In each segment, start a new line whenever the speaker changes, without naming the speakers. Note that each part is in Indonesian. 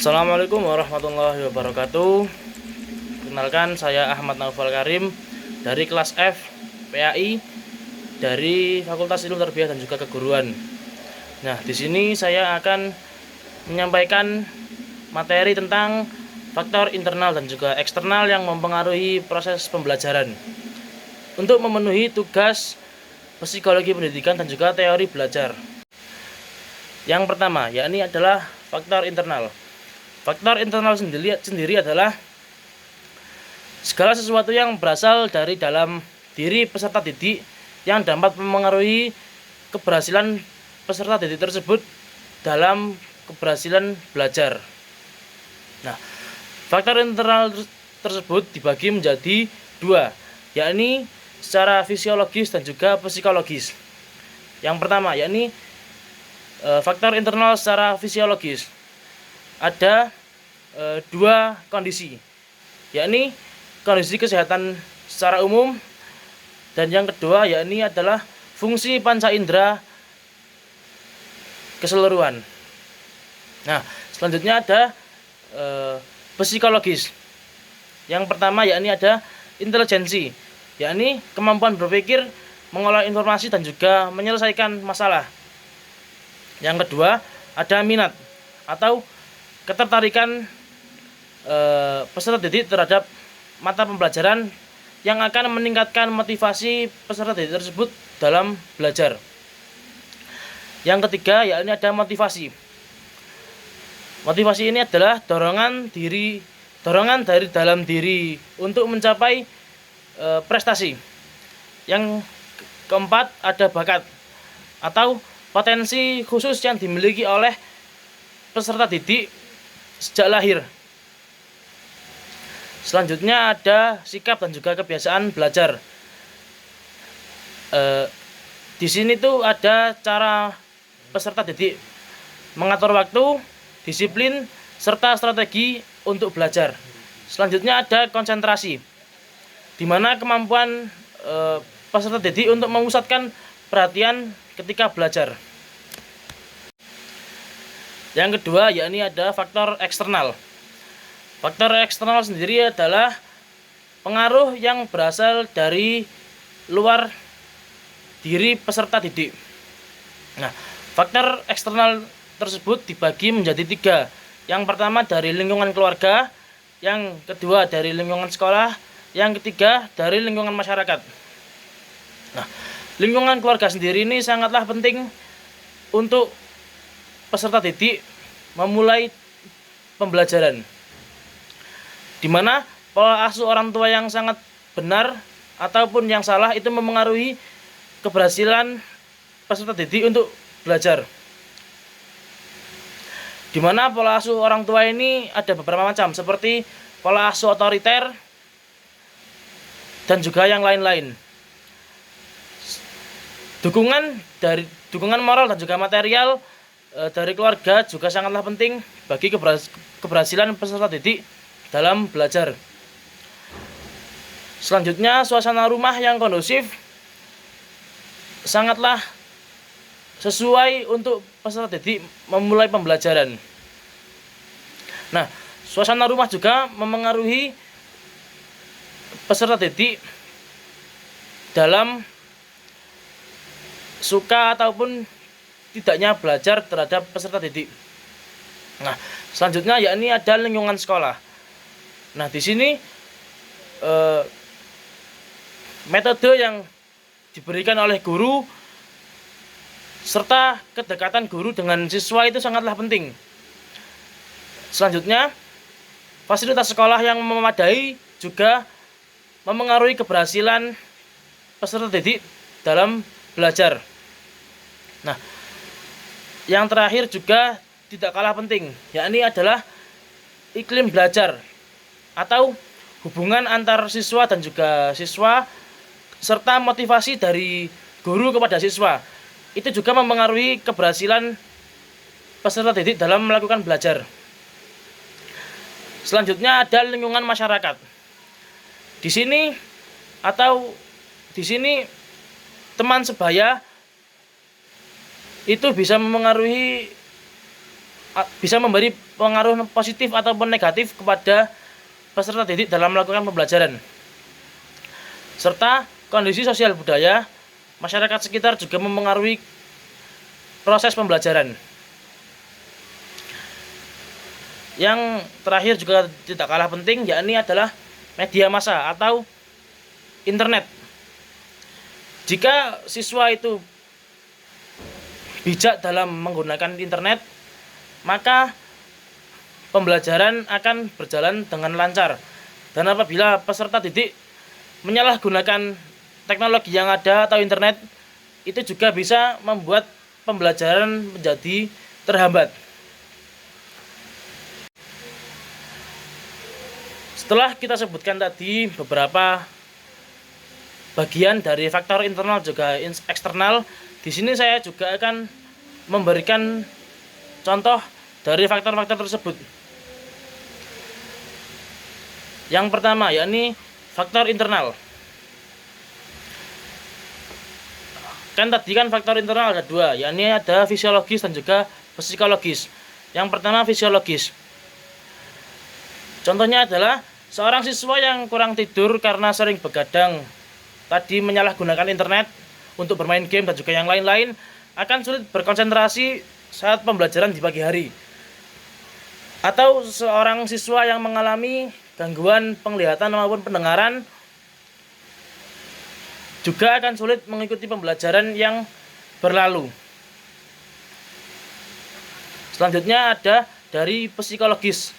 Assalamualaikum warahmatullahi wabarakatuh. Kenalkan, saya Ahmad Naufal Karim dari kelas F PAI dari Fakultas Ilmu Tarbiyah dan juga Keguruan. Nah, di sini saya akan menyampaikan materi tentang faktor internal dan juga eksternal yang mempengaruhi proses pembelajaran untuk memenuhi tugas psikologi pendidikan dan juga teori belajar. Yang pertama, yakni adalah faktor internal. Faktor internal sendiri adalah segala sesuatu yang berasal dari dalam diri peserta didik yang dapat mempengaruhi keberhasilan peserta didik tersebut dalam keberhasilan belajar. Nah, faktor internal tersebut dibagi menjadi dua, yakni secara fisiologis dan juga psikologis. Yang pertama, yakni faktor internal secara fisiologis. Ada dua kondisi, yakni kondisi kesehatan secara umum, dan yang kedua yakni adalah fungsi panca indera keseluruhan. Nah, selanjutnya ada psikologis. Yang pertama yakni ada intelijensi, yakni kemampuan berpikir, mengolah informasi dan juga menyelesaikan masalah. Yang kedua ada minat atau ketertarikan peserta didik terhadap mata pembelajaran yang akan meningkatkan motivasi peserta didik tersebut dalam belajar. Yang ketiga yakni ada motivasi. Motivasi ini adalah dorongan dari dalam diri untuk mencapai prestasi. Yang keempat ada bakat atau potensi khusus yang dimiliki oleh peserta didik sejak lahir. Selanjutnya ada sikap dan juga kebiasaan belajar. Di sini tuh ada cara peserta didik mengatur waktu, disiplin, serta strategi untuk belajar. Selanjutnya ada konsentrasi, di mana kemampuan peserta didik untuk memusatkan perhatian ketika belajar. Yang kedua yakni ada faktor eksternal. Faktor eksternal sendiri adalah pengaruh yang berasal dari luar diri peserta didik. Nah, faktor eksternal tersebut dibagi menjadi tiga. Yang pertama dari lingkungan keluarga, yang kedua dari lingkungan sekolah, yang ketiga dari lingkungan masyarakat. Nah, lingkungan keluarga sendiri ini sangatlah penting untuk peserta didik memulai pembelajaran, di mana pola asuh orang tua yang sangat benar ataupun yang salah itu memengaruhi keberhasilan peserta didik untuk belajar. Di mana pola asuh orang tua ini ada beberapa macam, seperti pola asuh otoriter dan juga yang lain-lain. Dukungan moral dan juga material dari keluarga juga sangatlah penting bagi keberhasilan peserta didik dalam belajar. Selanjutnya, suasana rumah yang kondusif sangatlah sesuai untuk peserta didik memulai pembelajaran. Nah, suasana rumah juga memengaruhi peserta didik dalam suka ataupun tidaknya belajar terhadap peserta didik. Nah, selanjutnya yakni ada lingkungan sekolah. Nah, di sini metode yang diberikan oleh guru serta kedekatan guru dengan siswa itu sangatlah penting. Selanjutnya, fasilitas sekolah yang memadai juga memengaruhi keberhasilan peserta didik dalam belajar. Nah, yang terakhir juga tidak kalah penting, yakni adalah iklim belajar atau hubungan antar siswa dan juga siswa serta motivasi dari guru kepada siswa. Itu juga mempengaruhi keberhasilan peserta didik dalam melakukan belajar. Selanjutnya ada lingkungan masyarakat. Di sini teman sebaya itu bisa memengaruhi bisa memberi pengaruh positif ataupun negatif kepada peserta didik dalam melakukan pembelajaran. Serta kondisi sosial budaya masyarakat sekitar juga mempengaruhi proses pembelajaran. Yang terakhir juga tidak kalah penting, yakni adalah media massa atau internet. Jika siswa itu bijak dalam menggunakan internet, maka pembelajaran akan berjalan dengan lancar. Dan apabila peserta didik menyalahgunakan teknologi yang ada atau internet, itu juga bisa membuat pembelajaran menjadi terhambat. Setelah kita sebutkan tadi beberapa bagian dari faktor internal juga eksternal, di sini saya juga akan memberikan contoh dari faktor-faktor tersebut. Yang pertama yakni faktor internal. Tadi faktor internal ada dua, yakni ada fisiologis dan juga psikologis. Yang pertama fisiologis. Contohnya adalah seorang siswa yang kurang tidur karena sering begadang, tadi menyalahgunakan internet untuk bermain game dan juga yang lain-lain, akan sulit berkonsentrasi saat pembelajaran di pagi hari. Atau seorang siswa yang mengalami gangguan penglihatan maupun pendengaran juga akan sulit mengikuti pembelajaran yang berlalu. Selanjutnya ada dari psikologis.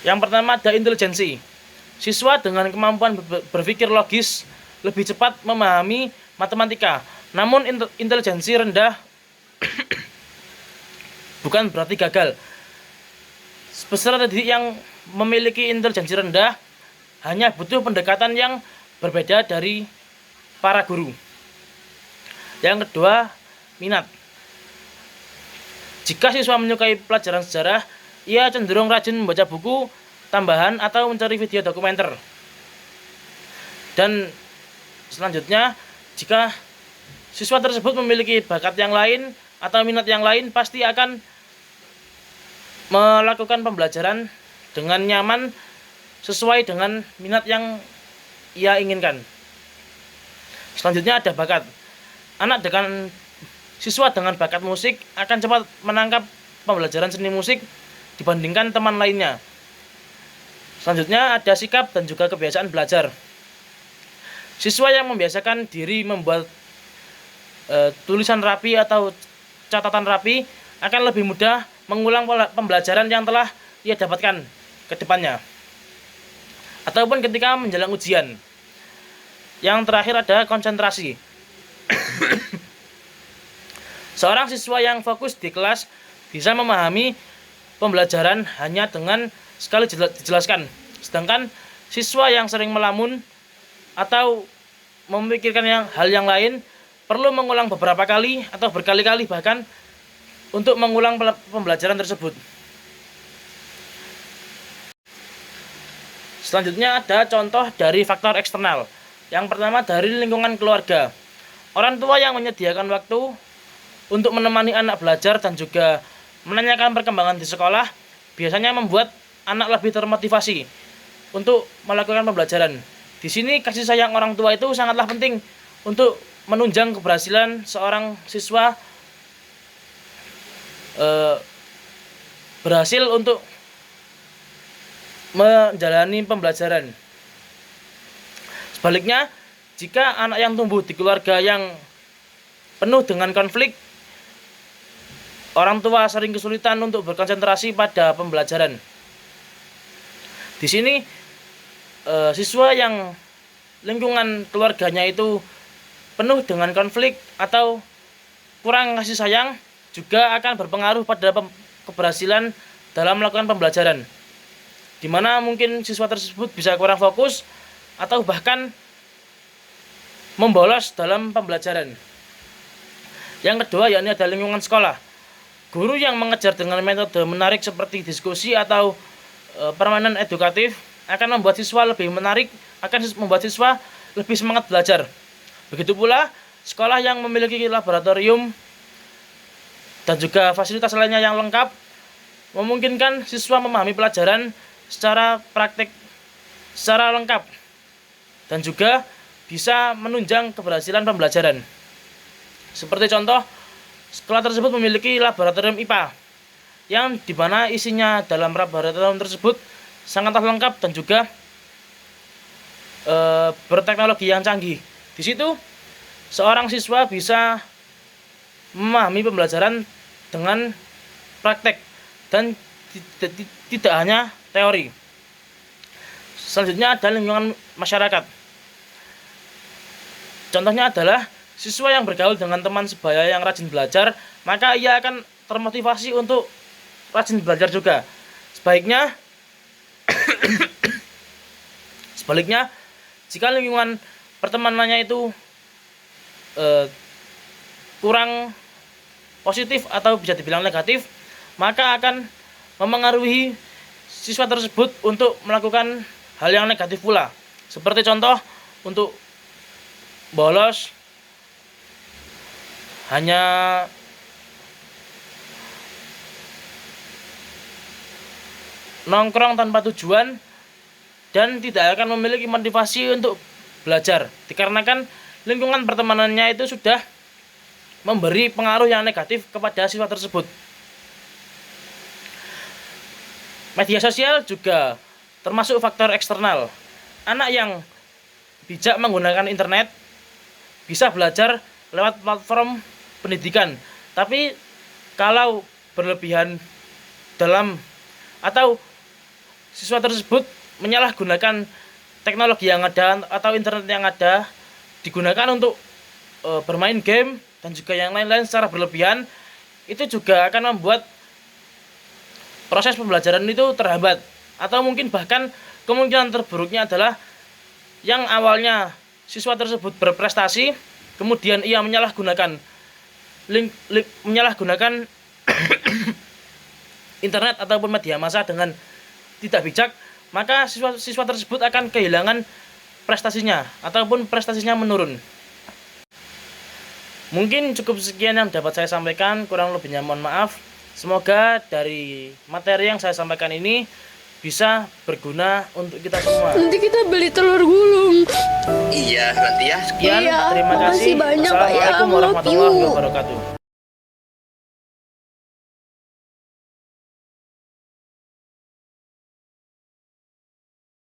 Yang pertama ada intelijensi. Siswa dengan kemampuan berpikir logis lebih cepat memahami matematika. Namun intelijensi rendah bukan berarti gagal. Peserta didik yang memiliki intelijensi rendah hanya butuh pendekatan yang berbeda dari para guru. Yang kedua, minat. Jika siswa menyukai pelajaran sejarah, ia cenderung rajin membaca buku tambahan atau mencari video dokumenter. Dan selanjutnya, jika siswa tersebut memiliki bakat yang lain atau minat yang lain, pasti akan melakukan pembelajaran dengan nyaman sesuai dengan minat yang ia inginkan. Selanjutnya ada bakat. Siswa dengan bakat musik akan cepat menangkap pembelajaran seni musik dibandingkan teman lainnya. Selanjutnya ada sikap dan juga kebiasaan belajar. Siswa yang membiasakan diri membuat tulisan rapi atau catatan rapi akan lebih mudah mengulang pembelajaran yang telah ia dapatkan ke depannya ataupun ketika menjelang ujian. Yang terakhir ada konsentrasi. Seorang siswa yang fokus di kelas bisa memahami pembelajaran hanya dengan sekali dijelaskan. Sedangkan siswa yang sering melamun atau memikirkan hal yang lain perlu mengulang beberapa kali atau berkali-kali bahkan untuk mengulang pembelajaran tersebut. Selanjutnya ada contoh dari faktor eksternal. Yang pertama dari lingkungan keluarga. Orang tua yang menyediakan waktu untuk menemani anak belajar dan juga menanyakan perkembangan di sekolah biasanya membuat anak lebih termotivasi untuk melakukan pembelajaran. Di sini kasih sayang orang tua itu sangatlah penting untuk menunjang keberhasilan seorang siswa berhasil untuk menjalani pembelajaran. Sebaliknya, jika anak yang tumbuh di keluarga yang penuh dengan konflik, orang tua sering kesulitan untuk berkonsentrasi pada pembelajaran. Di sini siswa yang lingkungan keluarganya itu penuh dengan konflik atau kurang kasih sayang juga akan berpengaruh pada keberhasilan dalam melakukan pembelajaran, di mana mungkin siswa tersebut bisa kurang fokus atau bahkan membolos dalam pembelajaran. Yang kedua yakni ada lingkungan sekolah. Guru yang mengejar dengan metode menarik seperti diskusi atau permainan edukatif akan membuat siswa lebih menarik, akan membuat siswa lebih semangat belajar. Begitu pula sekolah yang memiliki laboratorium dan juga fasilitas lainnya yang lengkap, memungkinkan siswa memahami pelajaran secara praktik secara lengkap dan juga bisa menunjang keberhasilan pembelajaran. Seperti contoh, sekolah tersebut memiliki laboratorium IPA yang dimana isinya dalam laboratorium tersebut sangatlah lengkap dan juga berteknologi yang canggih. Di situ seorang siswa bisa memahami pembelajaran dengan praktek dan tidak hanya teori. Selanjutnya ada lingkungan masyarakat. Contohnya adalah siswa yang bergaul dengan teman sebaya yang rajin belajar, maka ia akan termotivasi untuk rajin belajar juga. Sebaliknya, jika lingkungan pertemanannya itu kurang positif atau bisa dibilang negatif, maka akan memengaruhi siswa tersebut untuk melakukan hal yang negatif pula. Seperti contoh, untuk bolos, hanya nongkrong tanpa tujuan, dan tidak akan memiliki motivasi untuk belajar, dikarenakan lingkungan pertemanannya itu sudah memberi pengaruh yang negatif kepada siswa tersebut. Media sosial juga termasuk faktor eksternal. Anak yang bijak menggunakan internet bisa belajar lewat platform pendidikan, tapi kalau berlebihan dalam atau siswa tersebut menyalahgunakan teknologi yang ada atau internet yang ada, digunakan untuk bermain game dan juga yang lain-lain secara berlebihan, itu juga akan membuat proses pembelajaran itu terhambat. Atau mungkin bahkan kemungkinan terburuknya adalah yang awalnya siswa tersebut berprestasi, kemudian ia menyalahgunakan menyalahgunakan internet ataupun media massa dengan tidak bijak, maka siswa tersebut akan kehilangan prestasinya ataupun prestasinya menurun. Mungkin cukup sekian yang dapat saya sampaikan, kurang lebihnya mohon maaf. Semoga dari materi yang saya sampaikan ini bisa berguna untuk kita semua.
Nanti kita beli telur gulung.
Iya, nanti ya.
Sekian,
Iya,
terima kasih.
makasih banyak, Pak, ya.
Assalamualaikum
I love
warahmatullahi
you.
wabarakatuh.